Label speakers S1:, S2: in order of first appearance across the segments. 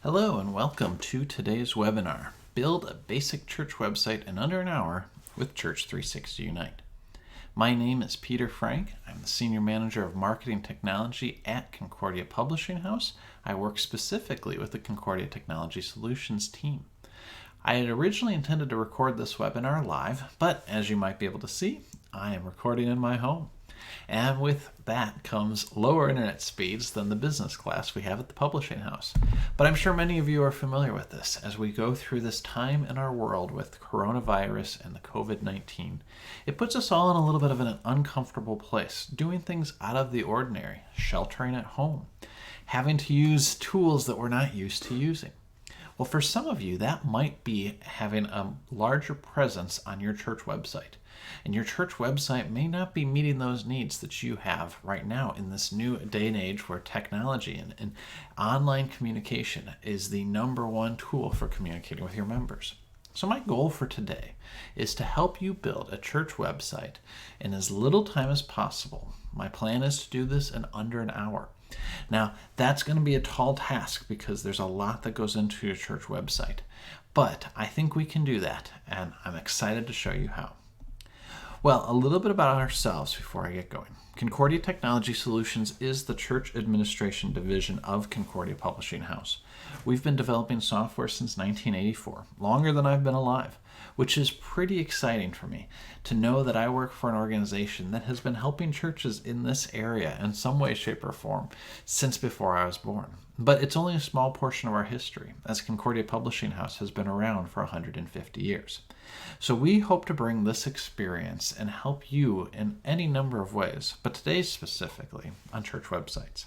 S1: Hello and welcome to today's webinar, Build a Basic Church Website in Under an Hour with Church360 Unite. My name is Peter Frank. I'm the Senior Manager of Marketing Technology at Concordia Publishing House. I work specifically with the Concordia Technology Solutions team. I had originally intended to record this webinar live, but as you might be able to see, I am recording in my home. And with that comes lower internet speeds than the business class we have at the publishing house. But I'm sure many of you are familiar with this as we go through this time in our world with coronavirus and the COVID-19. It puts us all in a little bit of an uncomfortable place, doing things out of the ordinary, sheltering at home, having to use tools that we're not used to using. Well, for some of you, that might be having a larger presence on your church website. And your church website may not be meeting those needs that you have right now in this new day and age where technology and online communication is the number one tool for communicating with your members. So my goal for today is to help you build a church website in as little time as possible. My plan is to do this in under an hour. Now, that's going to be a tall task because there's a lot that goes into your church website. But I think we can do that, and I'm excited to show you how. Well, a little bit about ourselves before I get going. Concordia Technology Solutions is the church administration division of Concordia Publishing House. We've been developing software since 1984, longer than I've been alive, which is pretty exciting for me to know that I work for an organization that has been helping churches in this area in some way, shape, or form since before I was born. But it's only a small portion of our history, as Concordia Publishing House has been around for 150 years. So we hope to bring this experience and help you in any number of ways, but today specifically on church websites.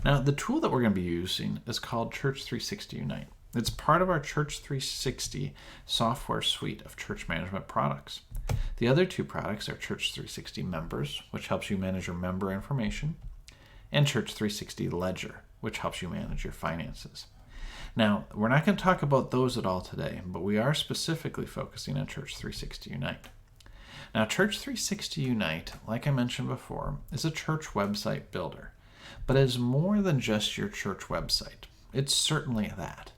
S1: Now, the tool that we're going to be using is called Church360 Unite. It's part of our Church360 software suite of church management products. The other two products are Church360 Members, which helps you manage your member information, and Church360 Ledger, which helps you manage your finances. Now, we're not going to talk about those at all today, but we are specifically focusing on Church360 Unite. Now, Church360 Unite, like I mentioned before, is a church website builder, but it is more than just your church website. It's certainly that,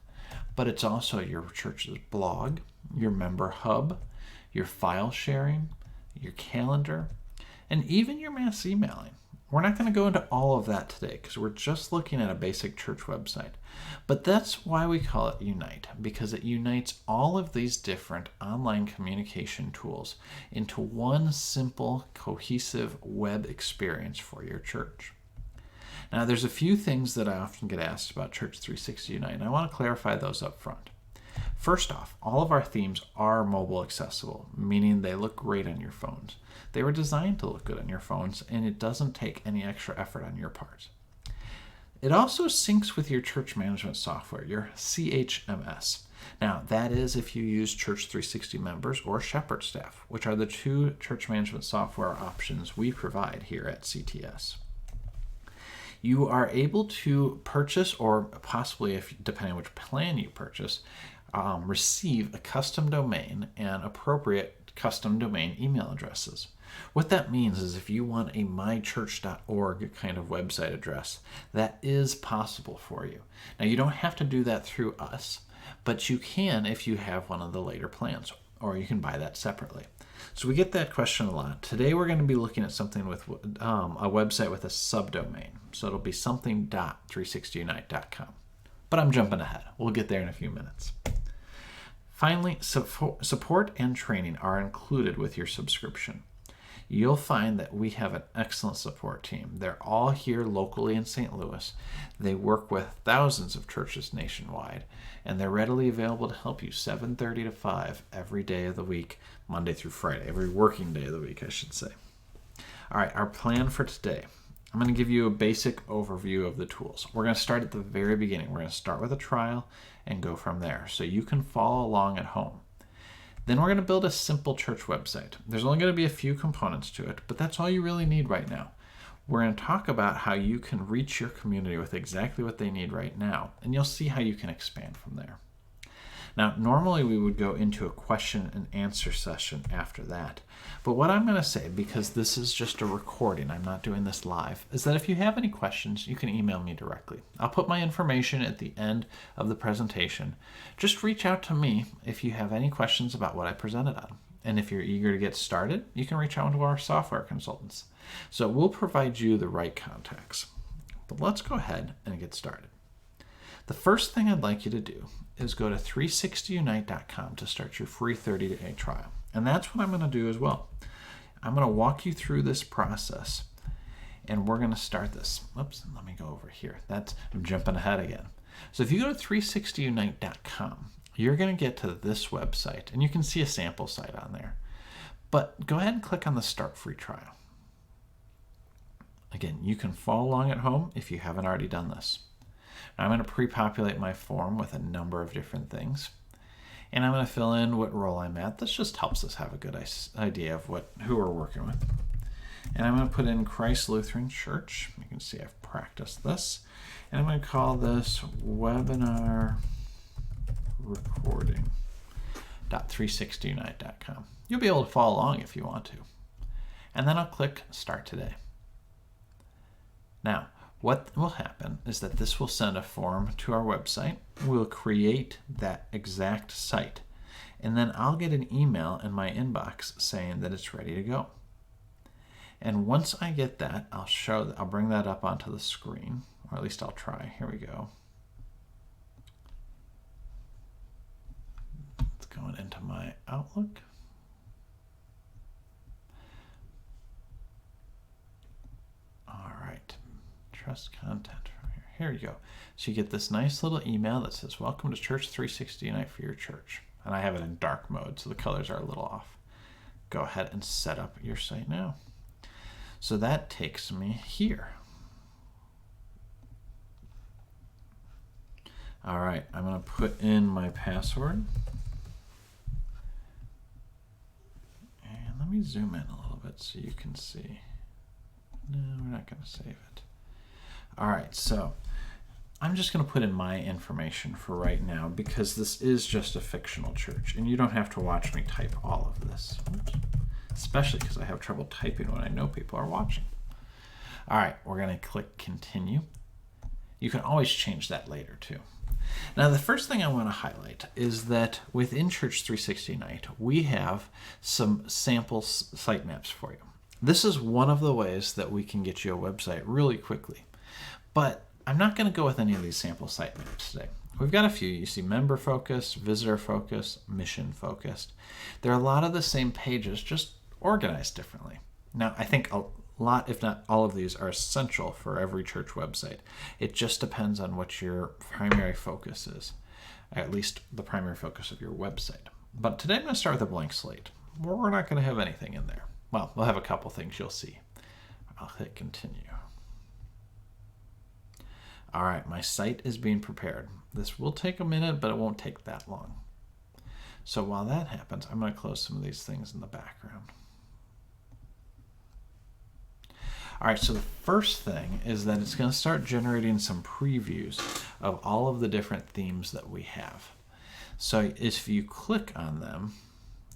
S1: but it's also your church's blog, your member hub, your file sharing, your calendar, and even your mass emailing. We're not going to go into all of that today because we're just looking at a basic church website. But that's why we call it Unite, because it unites all of these different online communication tools into one simple, cohesive web experience for your church. Now, there's a few things that I often get asked about Church360 Unite, and I want to clarify those up front. First off, all of our themes are mobile accessible, meaning they look great on your phones. They were designed to look good on your phones, and it doesn't take any extra effort on your part. It also syncs with your church management software, your CHMS. Now, that is if you use Church360 Members or Shepherd Staff, which are the two church management software options we provide here at CTS. You are able to purchase, or possibly, depending on which plan you purchase, receive a custom domain and appropriate custom domain email addresses. What that means is if you want a mychurch.org kind of website address, that is possible for you. Now, you don't have to do that through us, but you can if you have one of the later plans, or you can buy that separately. So we get that question a lot. Today we're going to be looking at something with a website with a subdomain. So it'll be something.360unite.com. But I'm jumping ahead. We'll get there in a few minutes. Finally, support and training are included with your subscription. You'll find that we have an excellent support team. They're all here locally in St. Louis. They work with thousands of churches nationwide, and they're readily available to help you 7:30 to 5 every day of the week, Monday through Friday, every working day of the week, I should say. All right, our plan for today. I'm going to give you a basic overview of the tools. We're going to start at the very beginning. We're going to start with a trial and go from there so you can follow along at home. Then we're going to build a simple church website. There's only going to be a few components to it, but that's all you really need right now. We're going to talk about how you can reach your community with exactly what they need right now, and you'll see how you can expand from there. Now, normally we would go into a question and answer session after that. But what I'm going to say, because this is just a recording, I'm not doing this live, is that if you have any questions, you can email me directly. I'll put my information at the end of the presentation. Just reach out to me if you have any questions about what I presented on. And if you're eager to get started, you can reach out to our software consultants. So we'll provide you the right contacts. But let's go ahead and get started. The first thing I'd like you to do is go to 360unite.com to start your free 30-day trial. And that's what I'm going to do as well. I'm going to walk you through this process, and we're going to start this. Oops, let me go over here. I'm jumping ahead again. So if you go to 360unite.com, you're going to get to this website, and you can see a sample site on there. But go ahead and click on the Start Free Trial. Again, you can follow along at home if you haven't already done this. Now, I'm going to pre-populate my form with a number of different things. And I'm going to fill in what role I'm at. This just helps us have a good idea of who we're working with. And I'm going to put in Christ Lutheran Church. You can see I've practiced this. And I'm going to call this webinar recording.360unite.com. You'll be able to follow along if you want to. And then I'll click Start Today. Now, what will happen is that this will send a form to our website. We'll create that exact site. And then I'll get an email in my inbox saying that it's ready to go. And once I get that, I'll bring that up onto the screen, or at least I'll try. Here we go. It's going into my Outlook. All right. Trust content from here. Here you go. So you get this nice little email that says, welcome to Church360 Unite for your church. And I have it in dark mode, so the colors are a little off. Go ahead and set up your site now. So that takes me here. All right, I'm going to put in my password. And let me zoom in a little bit so you can see. No, we're not going to save it. All right, so I'm just going to put in my information for right now because this is just a fictional church, and you don't have to watch me type all of this. Oops. Especially because I have trouble typing when I know people are watching. All right, we're going to click Continue. You can always change that later too. Now, the first thing I want to highlight is that within Church360 Unite, we have some sample sitemaps for you. This is one of the ways that we can get you a website really quickly. But I'm not going to go with any of these sample sitemaps today. We've got a few. You see member focused, visitor focused, mission focused. There are a lot of the same pages, just organized differently. Now, I think a lot, if not all of these, are essential for every church website. It just depends on what your primary focus is, at least the primary focus of your website. But today I'm going to start with a blank slate. We're not going to have anything in there. Well, we'll have a couple things you'll see. I'll hit Continue. All right, my site is being prepared. This will take a minute, but it won't take that long. So while that happens, I'm going to close some of these things in the background. All right, so the first thing is that it's going to start generating some previews of all of the different themes that we have. So if you click on them,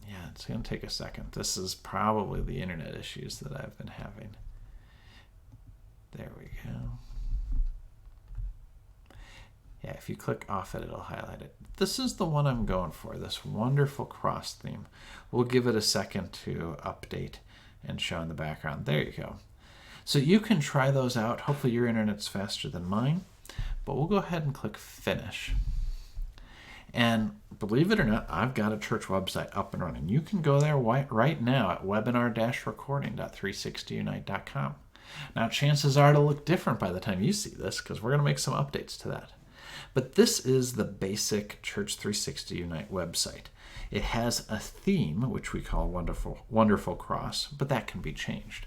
S1: yeah, it's going to take a second. This is probably the internet issues that I've been having. There we go. Yeah, if you click off it, it'll highlight it. This is the one I'm going for, this wonderful cross theme. We'll give it a second to update and show in the background. There you go. So you can try those out. Hopefully your internet's faster than mine, but we'll go ahead and click Finish. And believe it or not, I've got a church website up and running. You can go there right now at webinar-recording.360unite.com. Now, chances are it'll look different by the time you see this because we're going to make some updates to that. But this is the basic Church360 Unite website. It has a theme, which we call Wonderful Cross, but that can be changed.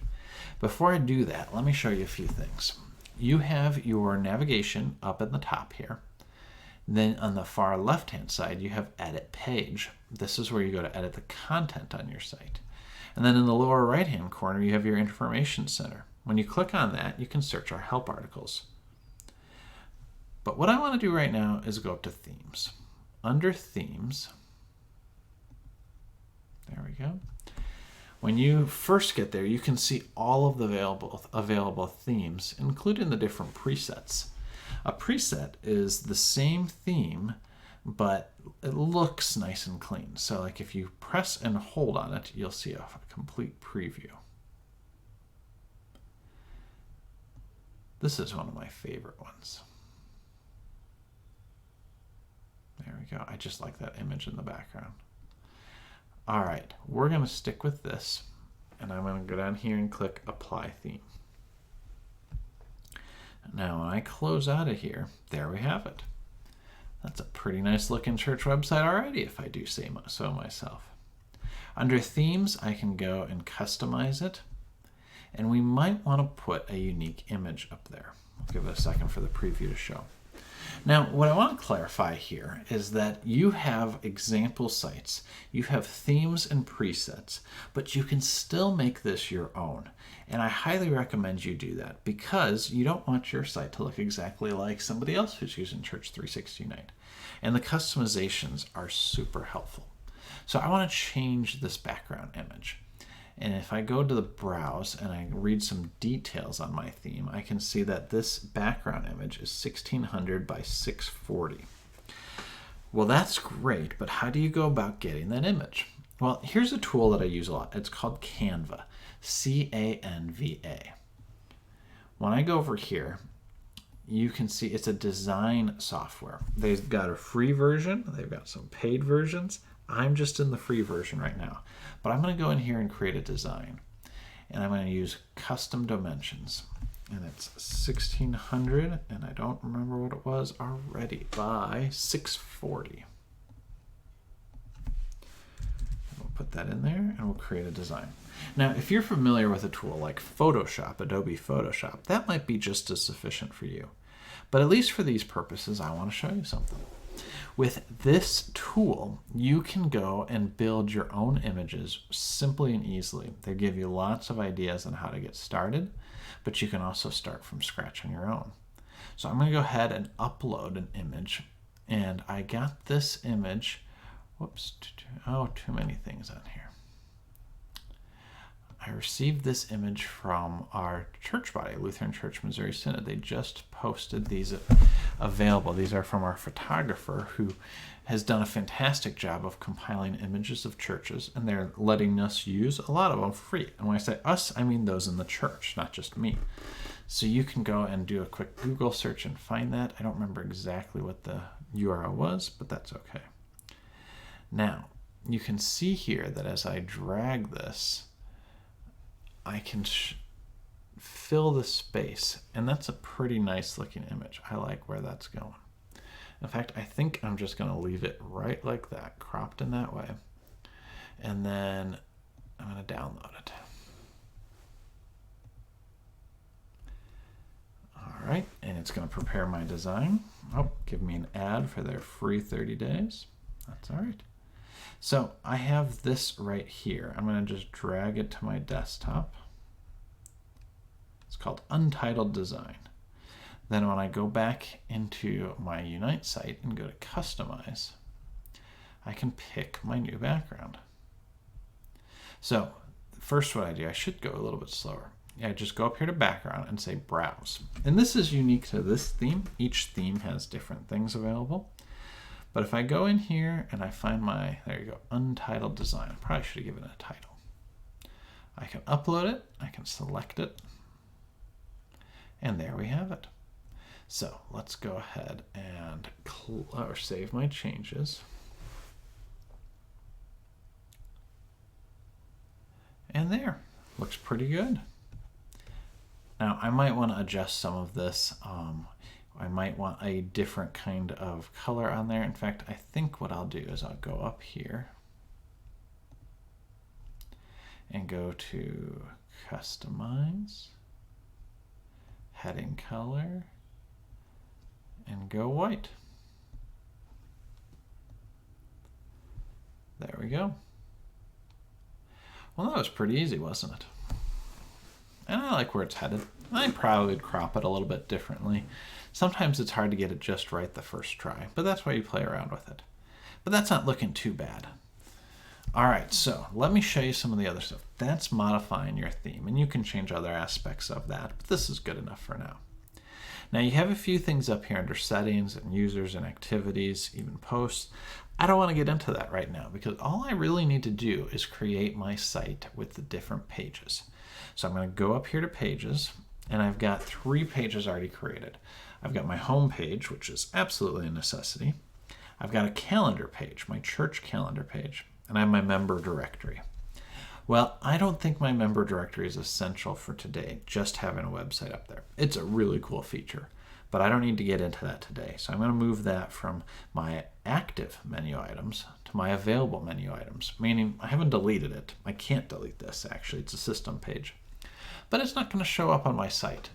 S1: Before I do that, let me show you a few things. You have your navigation up at the top here. Then on the far left-hand side, you have Edit Page. This is where you go to edit the content on your site. And then in the lower right-hand corner, you have your Information Center. When you click on that, you can search our help articles. But what I want to do right now is go up to Themes. under themes, there we go. When you first get there, you can see all of the available themes, including the different presets. A preset is the same theme, but it looks nice and clean. So like if you press and hold on it, you'll see a complete preview. This is one of my favorite ones. There we go. I just like that image in the background. All right, we're going to stick with this, and I'm going to go down here and click Apply Theme. Now, when I close out of here, there we have it. That's a pretty nice looking church website already, if I do say so myself. Under Themes, I can go and customize it, and we might want to put a unique image up there. I'll give it a second for the preview to show. Now, what I want to clarify here is that you have example sites, you have themes and presets, but you can still make this your own. And I highly recommend you do that because you don't want your site to look exactly like somebody else who's using Church360 Unite. And the customizations are super helpful. So I want to change this background image. And if I go to the browse and I read some details on my theme, I can see that this background image is 1600 by 640. Well, that's great, but how do you go about getting that image? Well, here's a tool that I use a lot. It's called Canva, C-A-N-V-A. When I go over here, you can see it's a design software. They've got a free version, they've got some paid versions. I'm just in the free version right now, but I'm going to go in here and create a design, and I'm going to use custom dimensions, and it's 1600, and I don't remember what it was already, by 640. We'll put that in there, and we'll create a design. Now, if you're familiar with a tool like Photoshop, Adobe Photoshop, that might be just as sufficient for you. But at least for these purposes, I want to show you something. With this tool, you can go and build your own images simply and easily. They give you lots of ideas on how to get started, but you can also start from scratch on your own. So I'm going to go ahead and upload an image, and I got this image. Whoops, too many things on here. I received this image from our church body, Lutheran Church Missouri Synod. They just posted these available. These are from our photographer who has done a fantastic job of compiling images of churches, and they're letting us use a lot of them for free. And when I say us, I mean those in the church, not just me. So you can go and do a quick Google search and find that. I don't remember exactly what the URL was, but that's okay. Now, you can see here that as I drag this, I can fill the space, and that's a pretty nice looking image. I like where that's going. In fact, I think I'm just going to leave it right like that, cropped in that way, and then I'm going to download it. All right, and it's going to prepare my design. Oh, give me an ad for their free 30 days. That's all right. So I have this right here. I'm going to just drag it to my desktop. It's called Untitled Design. Then when I go back into my Unite site and go to Customize, I can pick my new background. So first what I do, I should go a little bit slower. I just go up here to Background and say Browse. And this is unique to this theme. Each theme has different things available. But if I go in here and I find my, there you go, Untitled Design. I probably should have given it a title. I can upload it, I can select it, and there we have it. So let's go ahead and save my changes. And there, looks pretty good. Now I might want to adjust some of this. I might want a different kind of color on there. In fact, I think what I'll do is I'll go up here and go to Customize, Heading Color, and go white. There we go. Well, that was pretty easy, wasn't it? And I like where it's headed. I probably would crop it a little bit differently. Sometimes it's hard to get it just right the first try, but that's why you play around with it. but that's not looking too bad. All right, so let me show you some of the other stuff. That's modifying your theme, and you can change other aspects of that, but this is good enough for now. Now you have a few things up here under settings and users and activities, even posts. I don't want to get into that right now because all I really need to do is create my site with the different pages. So I'm going to go up here to pages, and I've got 3 pages already created. I've got my home page, which is absolutely a necessity. I've got a calendar page, my church calendar page, and I have my member directory. Well, I don't think my member directory is essential for today, just having a website up there. It's a really cool feature, but I don't need to get into that today. So I'm going to move that from my active menu items to my available menu items, meaning I haven't deleted it. I can't delete this, actually. It's a system page. But it's not going to show up on my site.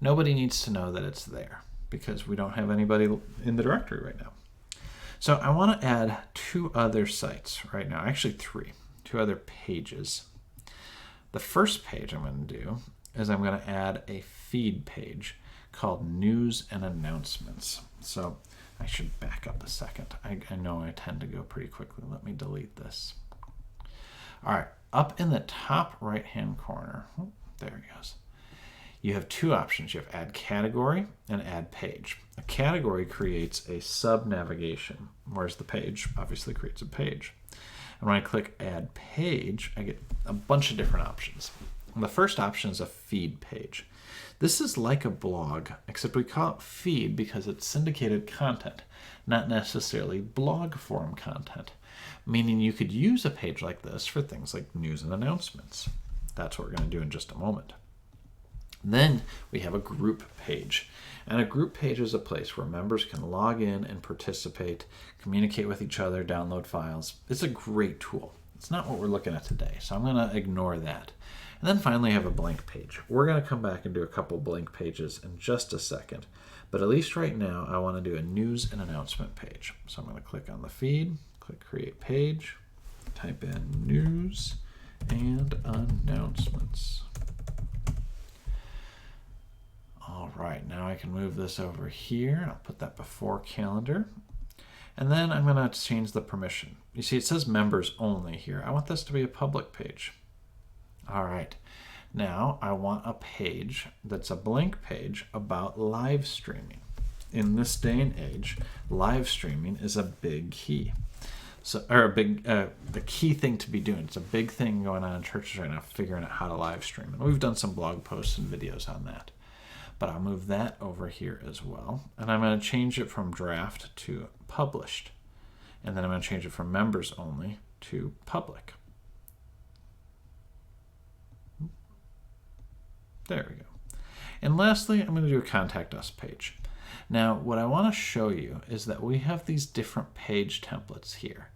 S1: Nobody needs to know that it's there because we don't have anybody in the directory right now. So I want to add 2 other sites right now, actually 3, 2 other pages. The first page I'm going to do is I'm going to add a feed page called News and Announcements. So I should back up a second. I know I tend to go pretty quickly. Let me delete this. All right, up in the top right-hand corner, there it goes. You have 2 options. You have add category and add page. A category creates a sub-navigation, whereas the page obviously creates a page. And when I click add page, I get a bunch of different options. And the first option is a feed page. This is like a blog, except we call it feed because it's syndicated content, not necessarily blog form content, meaning you could use a page like this for things like news and announcements. That's what we're going to do in just a moment. Then we have a group page. And a group page is a place where members can log in and participate, communicate with each other, download files. It's a great tool. It's not what we're looking at today, so I'm going to ignore that. And then finally I have a blank page. We're going to come back and do a couple blank pages in just a second. But at least right now I want to do a news and announcement page. So I'm going to click on the feed, click create page, type in news and announcements. All right, now I can move this over here. I'll put that before calendar. And then I'm going to change the permission. You see, it says members only here. I want this to be a public page. All right, now I want a page that's a blank page about live streaming. In this day and age, live streaming is a big key. So, or the key thing to be doing. It's a big thing going on in churches right now, figuring out how to live stream. And we've done some blog posts and videos on that. But I'll move that over here as well. And I'm going to change it from draft to published. And then I'm going to change it from members only to public. There we go. And lastly, I'm going to do a contact us page. Now, what I want to show you is that we have these different page templates here.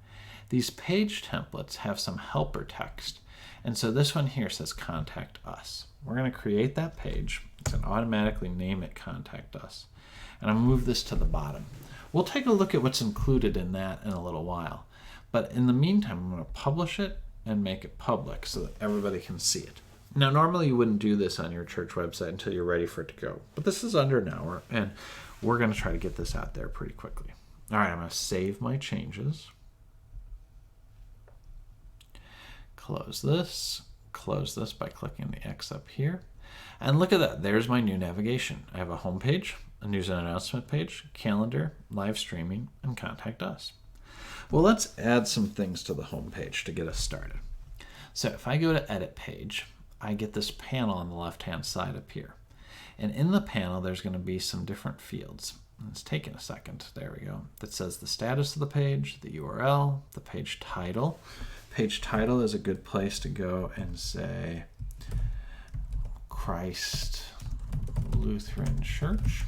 S1: These page templates have some helper text. And so this one here says contact us. We're going to create that page. It's going to automatically name it contact us. And I'm going to move this to the bottom. We'll take a look at what's included in that in a little while. But in the meantime, I'm going to publish it and make it public so that everybody can see it. Now, normally you wouldn't do this on your church website until you're ready for it to go. But this is under an hour, and we're going to try to get this out there pretty quickly. All right, I'm going to save my changes. Close this by clicking the X up here. And look at that, there's my new navigation. I have a home page, a news and announcement page, calendar, live streaming, and contact us. Well, let's add some things to the home page to get us started. So if I go to edit page, I get this panel on the left-hand side up here. And in the panel, there's going to be some different fields. It's taking a second. There we go. That says the status of the page, the URL, the page title. Page title is a good place to go and say Christ Lutheran Church.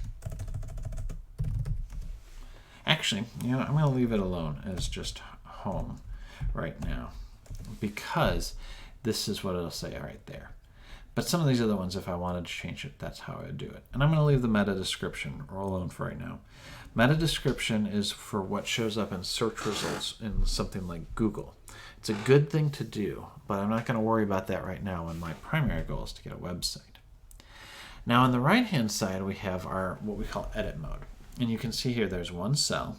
S1: Actually, I'm going to leave it alone as just home right now because this is what it'll say right there. But some of these other ones, if I wanted to change it, that's how I would do it. And I'm going to leave the meta description alone for right now. Meta description is for what shows up in search results in something like Google. It's a good thing to do, but I'm not going to worry about that right now when my primary goal is to get a website. Now on the right hand side we have our what we call edit mode. And you can see here there's one cell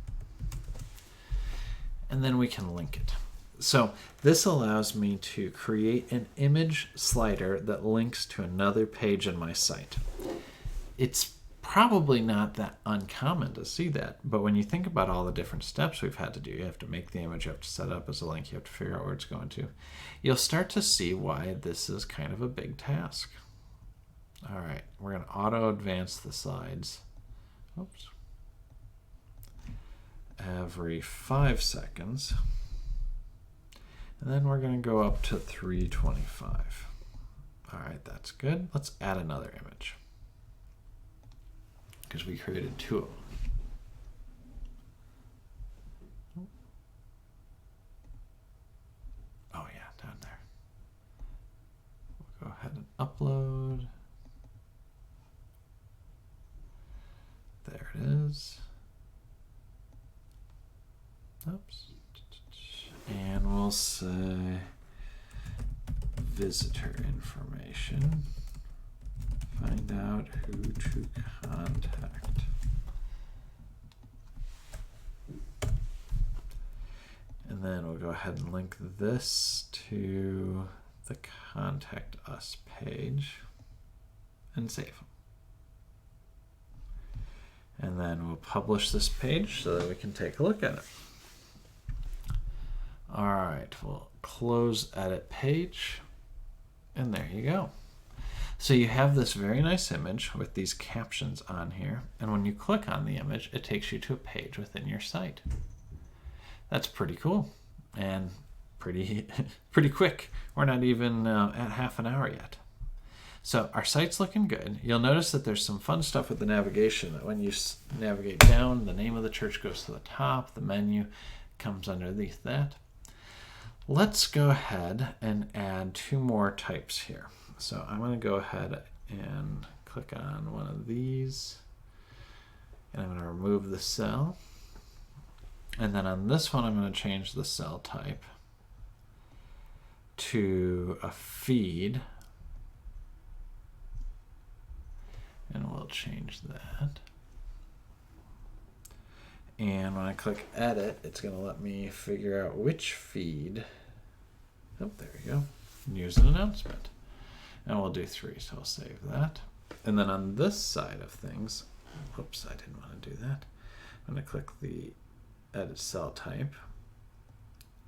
S1: and then we can link it. So this allows me to create an image slider that links to another page in my site. It's probably not that uncommon to see that, but when you think about all the different steps we've had to do, you have to make the image, you have to set it up as a link, you have to figure out where it's going to, you'll start to see why this is kind of a big task. All right, we're going to auto advance the slides. Oops. Every 5 seconds. And then we're going to go up to 325. All right, that's good. Let's add another image, because we created 2 of them. Oh yeah, down there. We'll go ahead and upload. There it is. Oops. And we'll say visitor information. Find out who to contact. And then we'll go ahead and link this to the Contact Us page and save. And then we'll publish this page so that we can take a look at it. All right, we'll close edit page, and there you go. So you have this very nice image with these captions on here, and when you click on the image, it takes you to a page within your site. That's pretty cool and pretty quick. We're not even at half an hour yet. So our site's looking good. You'll notice that there's some fun stuff with the navigation. That when you navigate down, the name of the church goes to the top, the menu comes underneath that. Let's go ahead and add 2 more types here. So I'm going to go ahead and click on one of these, and I'm going to remove the cell. And then on this one, I'm going to change the cell type to a feed. And we'll change that. And when I click edit, it's going to let me figure out which feed. Oh, there we go. News and announcement. And we'll do 3, so I'll save that. And then on this side of things, whoops, I didn't want to do that. I'm going to click the edit cell type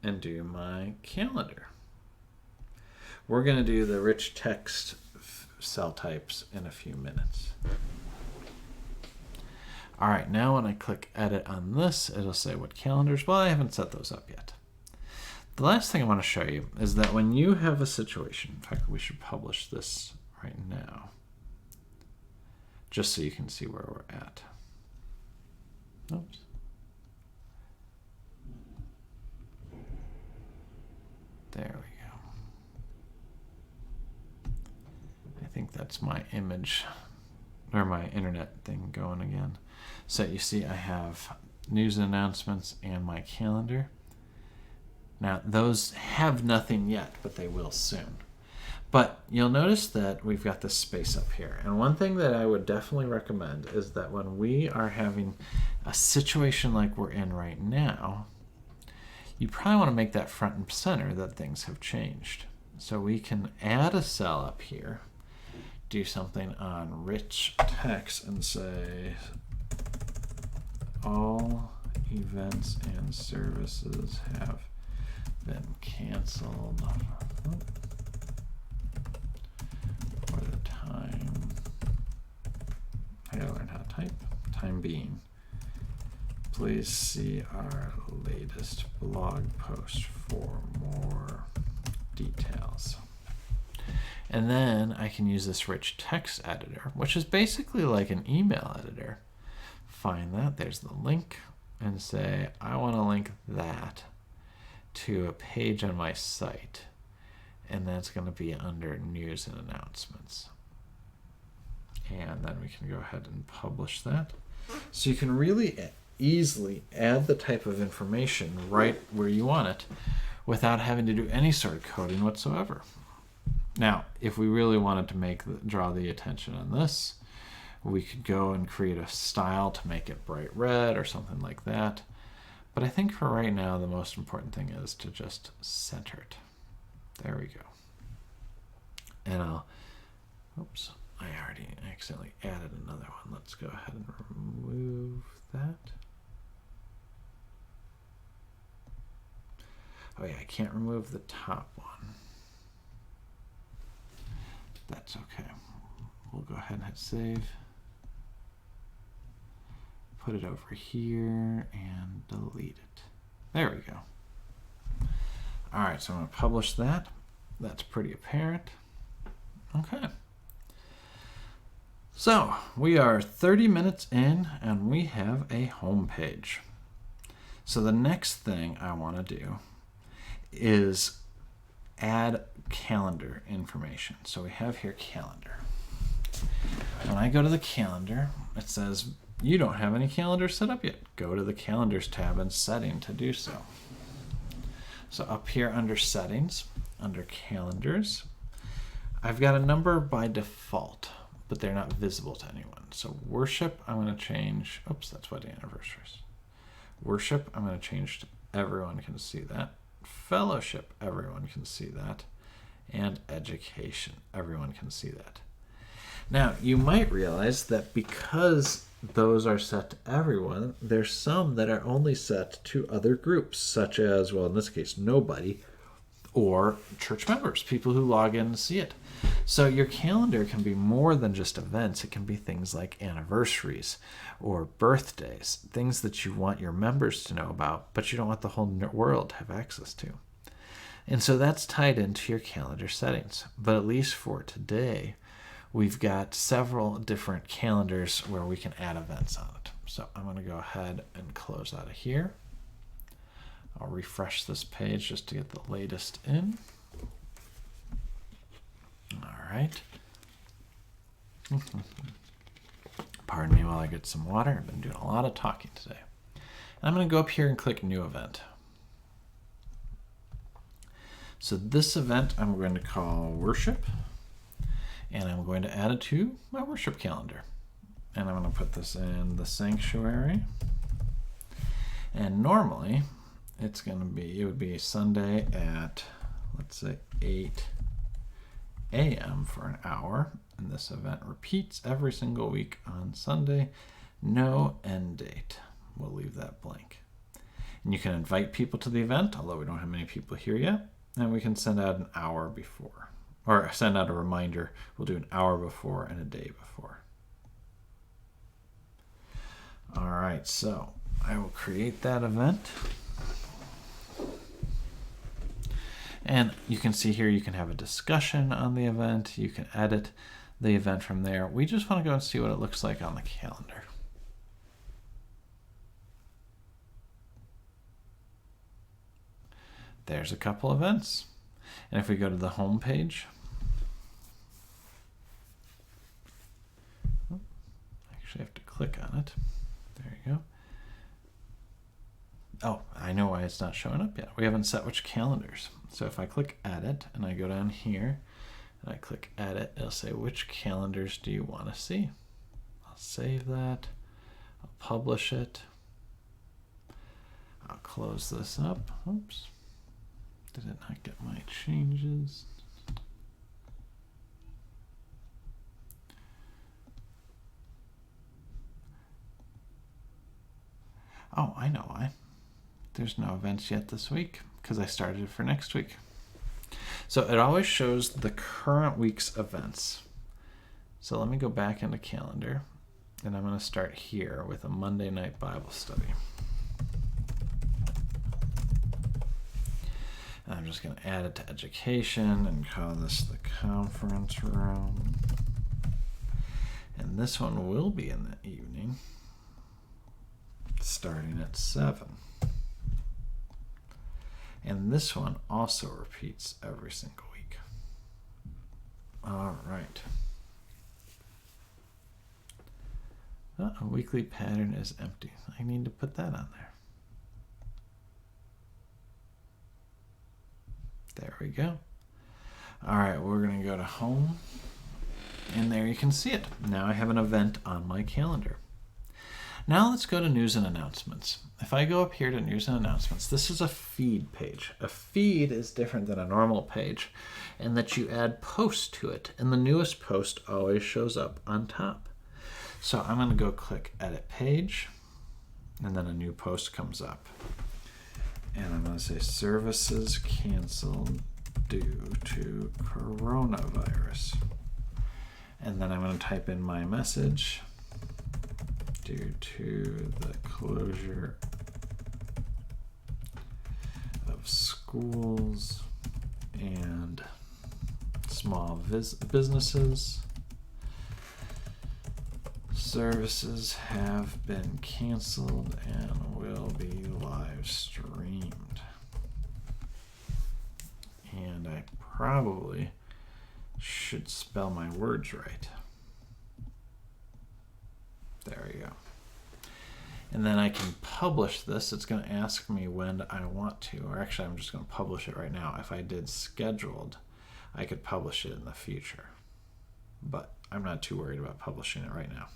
S1: and do my calendar. We're going to do the rich text cell types in a few minutes. All right, now when I click edit on this, it'll say what calendars. Well, I haven't set those up yet. The last thing I want to show you is that when you have a situation, in fact, we should publish this right now, just so you can see where we're at. Oops. There we go. I think that's my image, or my internet thing going again. So you see I have news and announcements and my calendar. Now those have nothing yet, but they will soon. But you'll notice that we've got this space up here. And one thing that I would definitely recommend is that when we are having a situation like we're in right now, you probably want to make that front and center that things have changed. So we can add a cell up here, do something on rich text and say all events and services have been canceled for the time. I gotta learn how to type. Time being. Please see our latest blog post for more details. And then I can use this rich text editor, which is basically like an email editor. Find that, there's the link, and say, I want to link that to a page on my site. And that's going to be under news and announcements. And then we can go ahead and publish that. So you can really easily add the type of information right where you want it without having to do any sort of coding whatsoever. Now, if we really wanted to draw the attention on this, we could go and create a style to make it bright red or something like that. But I think for right now, the most important thing is to just center it. There we go. And I'll, oops, I already accidentally added another one. Let's go ahead and remove that. Oh yeah, I can't remove the top one. That's okay. We'll go ahead and hit save. Put it over here and delete it. There we go. All right, so I'm going to publish that. That's pretty apparent. Okay. So we are 30 minutes in and we have a home page. So the next thing I want to do is add calendar information. So we have here calendar. When I go to the calendar, it says you don't have any calendars set up yet. Go to the calendars tab and setting to do so. So up here under settings, under calendars, I've got a number by default, but they're not visible to anyone. So worship, I'm going to change, oops, that's wedding anniversaries. Worship, I'm going to change to everyone can see that. Fellowship, everyone can see that. And education, everyone can see that. Now, you might realize that because those are set to everyone, there's some that are only set to other groups, such as, well, in this case, nobody, or church members, people who log in and see it. So your calendar can be more than just events. It can be things like anniversaries or birthdays, things that you want your members to know about, but you don't want the whole world to have access to. And so that's tied into your calendar settings. But at least for today, we've got several different calendars where we can add events on it. So I'm going to go ahead and close out of here. I'll refresh this page just to get the latest in. All right. Pardon me while I get some water. I've been doing a lot of talking today. And I'm going to go up here and click New Event. So this event I'm going to call Worship. And I'm going to add it to my worship calendar. And I'm going to put this in the sanctuary. And normally, it would be Sunday at, let's say, 8 a.m. for an hour. And this event repeats every single week on Sunday. No end date. We'll leave that blank. And you can invite people to the event, although we don't have many people here yet. And we can send out an hour before. Or send out a reminder. We'll do an hour before and a day before. All right, so I will create that event. And you can see here you can have a discussion on the event. You can edit the event from there. We just want to go and see what it looks like on the calendar. There's a couple events. And if we go to the home page, actually have to click on it. There you go. Oh, I know why it's not showing up yet. We haven't set which calendars. So if I click Edit and I go down here and I click Edit, it'll say which calendars do you want to see. I'll save that. I'll publish it. I'll close this up. Oops. Did it not get my changes? Oh, I know why. There's no events yet this week because I started it for next week. So it always shows the current week's events. So let me go back into calendar and I'm going to start here with a Monday night Bible study. And I'm just going to add it to education and call this the conference room. And this one will be in the evening, starting at 7. And this one also repeats every single week. All right. Oh, a weekly pattern is empty. I need to put that on there. There we go. All right, we're going to go to home. And there you can see it. Now I have an event on my calendar. Now let's go to news and announcements. If I go up here to news and announcements, this is a feed page. A feed is different than a normal page in that you add posts to it, and the newest post always shows up on top. So I'm going to go click edit page, and then a new post comes up. And I'm going to say services canceled due to coronavirus. And then I'm going to type in my message. Due to the closure of schools and small businesses, services have been canceled and will be live streamed. And I probably should spell my words right. There we go. And then I can publish this. It's going to ask me when I want to, or actually I'm just going to publish it right now. If I did scheduled, I could publish it in the future, but I'm not too worried about publishing it right now.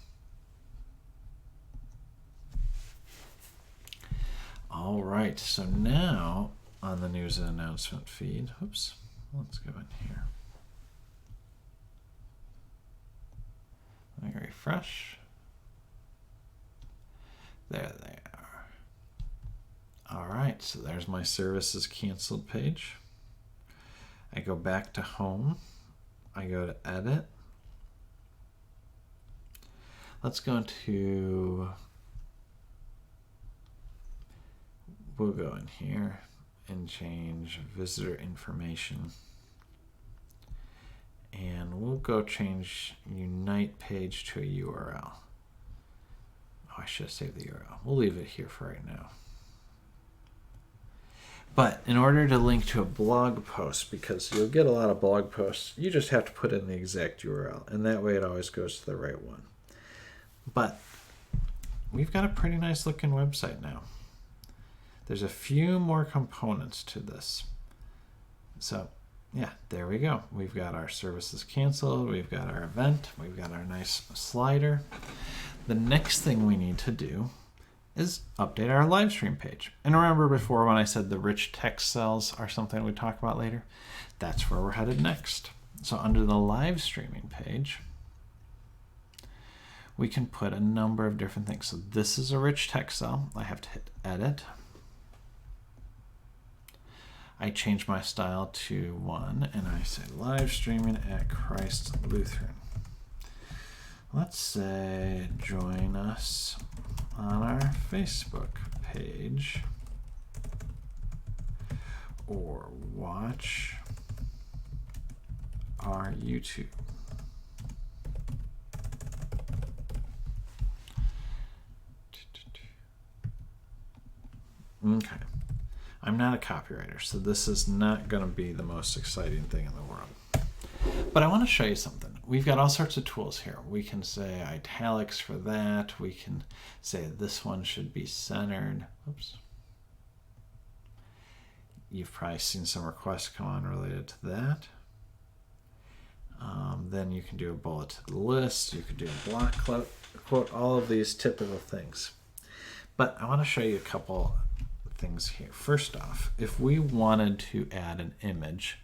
S1: All right, so now on the news and announcement feed, oops, let's go in here. Let me refresh. There they are. All right, so there's my services canceled page. I go back to home. I go to edit. Let's go to, we'll go in here and change visitor information. And we'll go change Unite page to a URL. I should have saved the URL. We'll leave it here for right now. But in order to link to a blog post, because you'll get a lot of blog posts, you just have to put in the exact URL, and that way it always goes to the right one. But we've got a pretty nice looking website now. There's a few more components to this. So yeah, there we go. We've got our services canceled, we've got our event, we've got our nice slider. The next thing we need to do is update our live stream page. And remember before when I said the rich text cells are something we talk about later? That's where we're headed next. So under the live streaming page, we can put a number of different things. So this is a rich text cell. I have to hit edit. I change my style to 1 and I say live streaming at Christ Lutheran. Let's say join us on our Facebook page or watch our YouTube. Okay. I'm not a copywriter, so this is not going to be the most exciting thing in the world. But I want to show you something. We've got all sorts of tools here. We can say italics for that. We can say this one should be centered. Oops. You've probably seen some requests come on related to that. Then you can do a bullet to the list. You can do a block quote, all of these typical things. But I want to show you a couple things here. First off, if we wanted to add an image,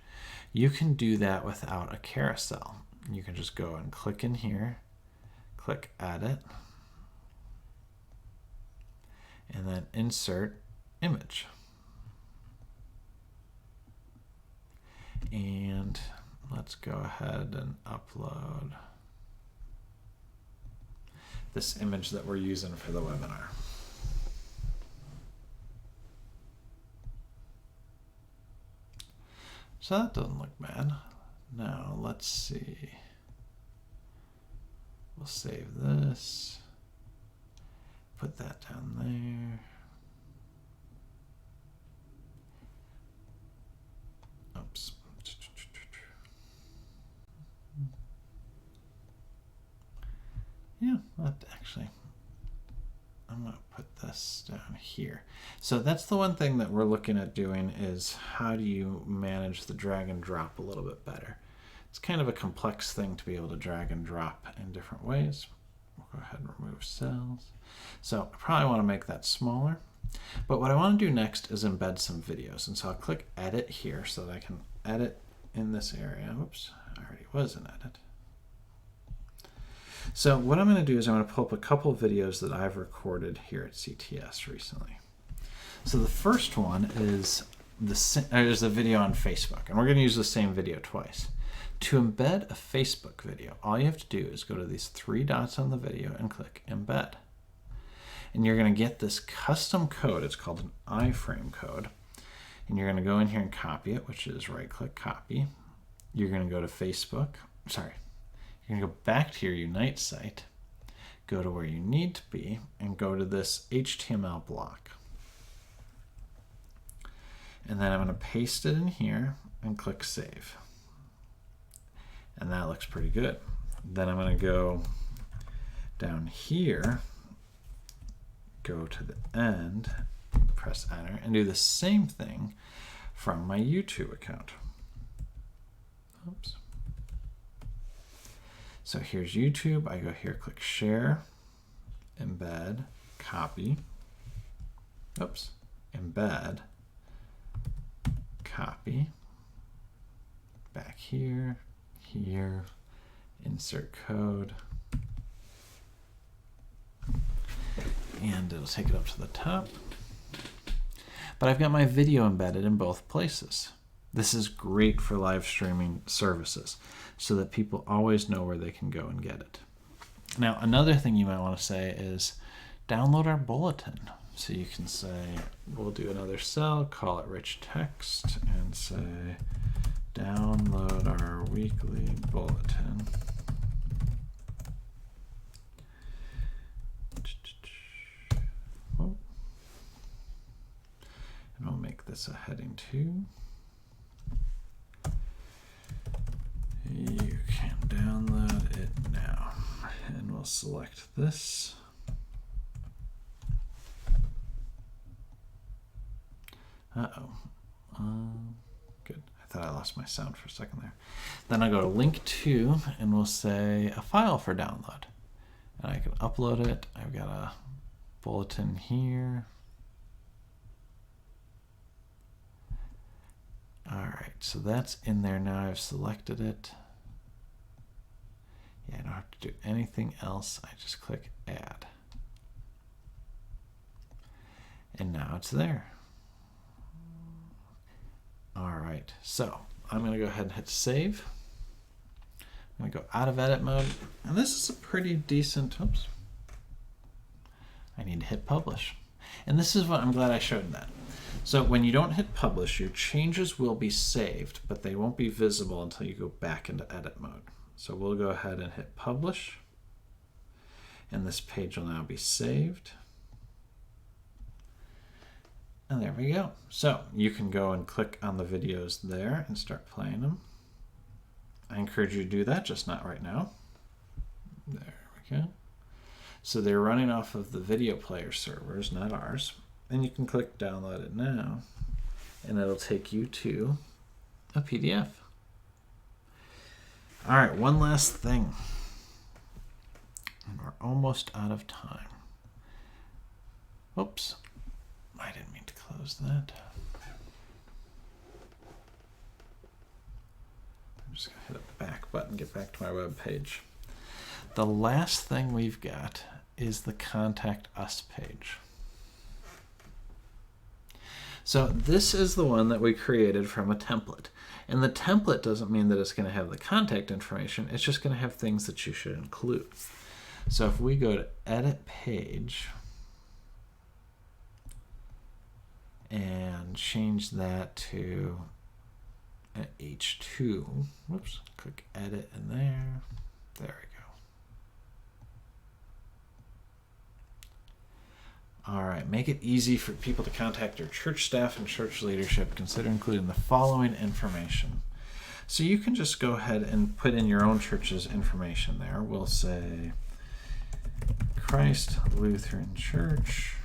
S1: you can do that without a carousel. You can just go and click in here, click edit, and then insert image. And let's go ahead and upload this image that we're using for the webinar. So that doesn't look bad. Now let's see. We'll save this. Put that down there. Oops. Yeah, that actually, I'm going to put this down here. So that's the one thing that we're looking at doing is how do you manage the drag and drop a little bit better. It's kind of a complex thing to be able to drag and drop in different ways. We'll go ahead and remove cells. So I probably want to make that smaller. But what I want to do next is embed some videos. And so I'll click Edit here so that I can edit in this area. Oops, I already was in Edit. So what I'm going to do is I'm going to pull up a couple of videos that I've recorded here at CTS recently. So the first one is there's a video on Facebook, and we're going to use the same video twice. To embed a Facebook video, all you have to do is go to these three dots on the video and click Embed. And you're going to get this custom code. It's called an iframe code. And you're going to go in here and copy it, which is right-click Copy. You're going to go to Facebook. Sorry. You're going to go back to your Unite site, go to where you need to be, and go to this HTML block. And then I'm going to paste it in here and click Save. And that looks pretty good. Then I'm going to go down here, go to the end, press Enter, and do the same thing from my YouTube account. Oops. So here's YouTube. I go here, click Share, Embed, Copy. Oops. Embed, Copy. Back here, here, insert code. And it'll take it up to the top. But I've got my video embedded in both places. This is great for live streaming services so that people always know where they can go and get it. Now, another thing you might want to say is download our bulletin. So you can say, we'll do another cell, call it rich text, and say, download our weekly bulletin. Oh. And I'll make this a heading 2. You can download it now. And we'll select this. Good. I thought I lost my sound for a second there. Then I go to link to, and we'll say a file for download. And I can upload it. I've got a bulletin here. All right, so that's in there now. I've selected it. Yeah, I don't have to do anything else. I just click Add. And now it's there. All right, so I'm going to go ahead and hit Save. I'm going to go out of edit mode. And this is a pretty decent, oops. I need to hit Publish. And this is what I'm glad I showed that. So when you don't hit Publish, your changes will be saved, but they won't be visible until you go back into edit mode. So we'll go ahead and hit Publish. And this page will now be saved. And there we go. So you can go and click on the videos there and start playing them. I encourage you to do that, just not right now. There we go. So they're running off of the video player servers, not ours. And you can click Download it now, and it'll take you to a PDF. All right, one last thing. And we're almost out of time. Oops. I didn't mean to close that. I'm just going to hit a back button, get back to my web page. The last thing we've got is the Contact Us page. So this is the one that we created from a template. And the template doesn't mean that it's going to have the contact information. It's just going to have things that you should include. So if we go to Edit Page and change that to an H2. Whoops, click Edit in there. There we go. All right, make it easy for people to contact your church staff and church leadership. Consider including the following information. So you can just go ahead and put in your own church's information there. We'll say Christ Lutheran Church,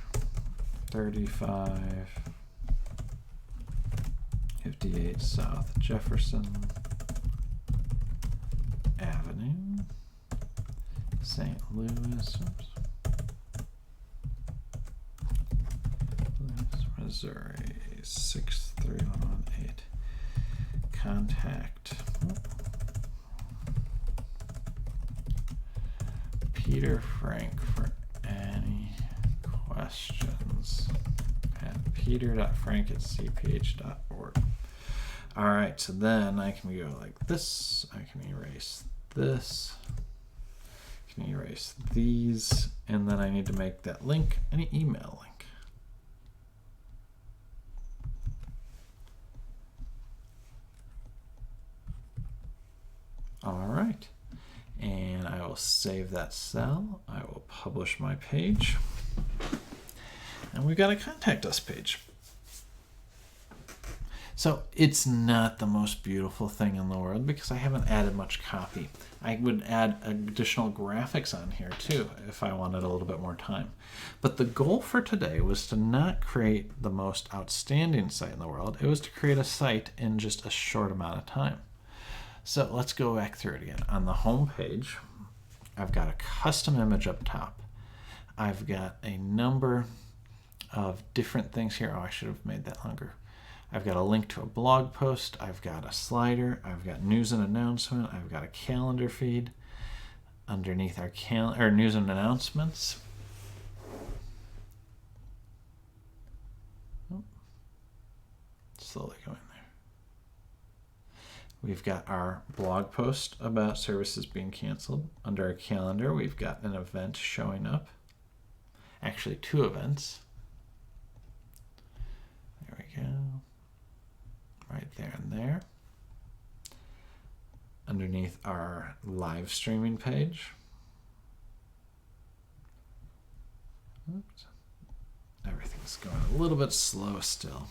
S1: 58 South Jefferson Avenue, St. Louis, Missouri, 63118. Contact Peter Frank for any questions at peter.frank@cph.org. All right, so then I can go like this. I can erase this. I can erase these, and then I need to make that link an email link. All right, and I will save that cell. I will publish my page, and we've got a contact us page. So it's not the most beautiful thing in the world because I haven't added much copy. I would add additional graphics on here too if I wanted a little bit more time. But the goal for today was to not create the most outstanding site in the world. It was to create a site in just a short amount of time. So let's go back through it again. On the home page, I've got a custom image up top. I've got a number of different things here. Oh, I should have made that longer. I've got a link to a blog post. I've got a slider. I've got news and announcement. I've got a calendar feed underneath our news and announcements. Oh, slowly going there. We've got our blog post about services being canceled. Under our calendar, we've got an event showing up. Actually, 2 events. There we go. Right there and there. Underneath our live streaming page. Oops. Everything's going a little bit slow still.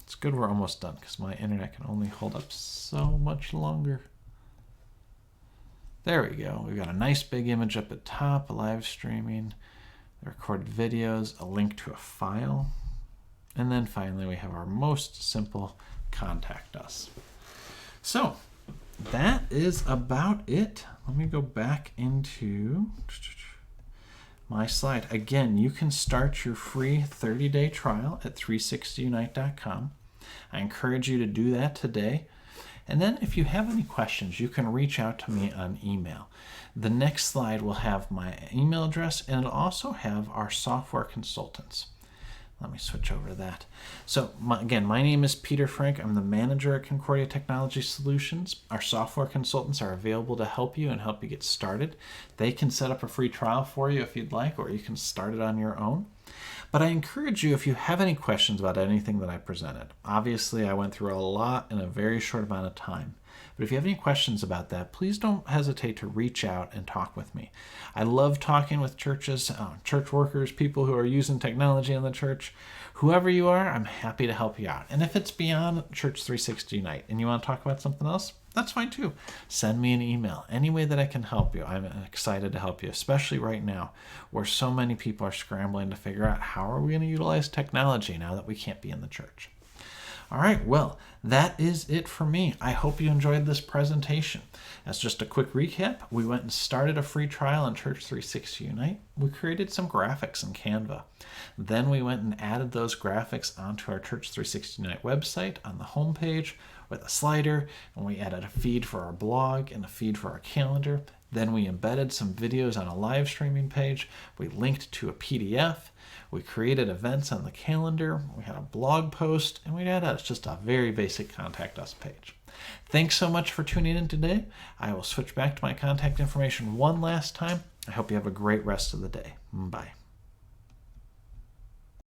S1: It's good we're almost done because my internet can only hold up so much longer. There we go. We've got a nice big image up at top, live streaming, the recorded videos, a link to a file, and then finally we have our most simple contact us. So that is about it. Let me go back into my slide. Again, you can start your free 30-day trial at 360unite.com. I encourage you to do that today. And then if you have any questions, you can reach out to me on email. The next slide will have my email address, and it'll also have our software consultants. Let me switch over to that. So again, my name is Peter Frank. I'm the manager at Concordia Technology Solutions. Our software consultants are available to help you and help you get started. They can set up a free trial for you if you'd like, or you can start it on your own. But I encourage you, if you have any questions about anything that I presented, obviously I went through a lot in a very short amount of time. But if you have any questions about that, please don't hesitate to reach out and talk with me. I love talking with churches, church workers, people who are using technology in the church. Whoever you are, I'm happy to help you out. And if it's beyond Church360 Unite and you want to talk about something else, that's fine too. Send me an email. Any way that I can help you, I'm excited to help you, especially right now where so many people are scrambling to figure out how are we going to utilize technology now that we can't be in the church. All right, well, that is it for me. I hope you enjoyed this presentation. As just a quick recap, we went and started a free trial on Church360 Unite. We created some graphics in Canva. Then we went and added those graphics onto our Church360 Unite website on the homepage with a slider, and we added a feed for our blog and a feed for our calendar. Then we embedded some videos on a live streaming page. We linked to a PDF. We created events on the calendar. We had a blog post, and we had just a very basic contact us page. Thanks so much for tuning in today. I will switch back to my contact information one last time. I hope you have a great rest of the day. Bye.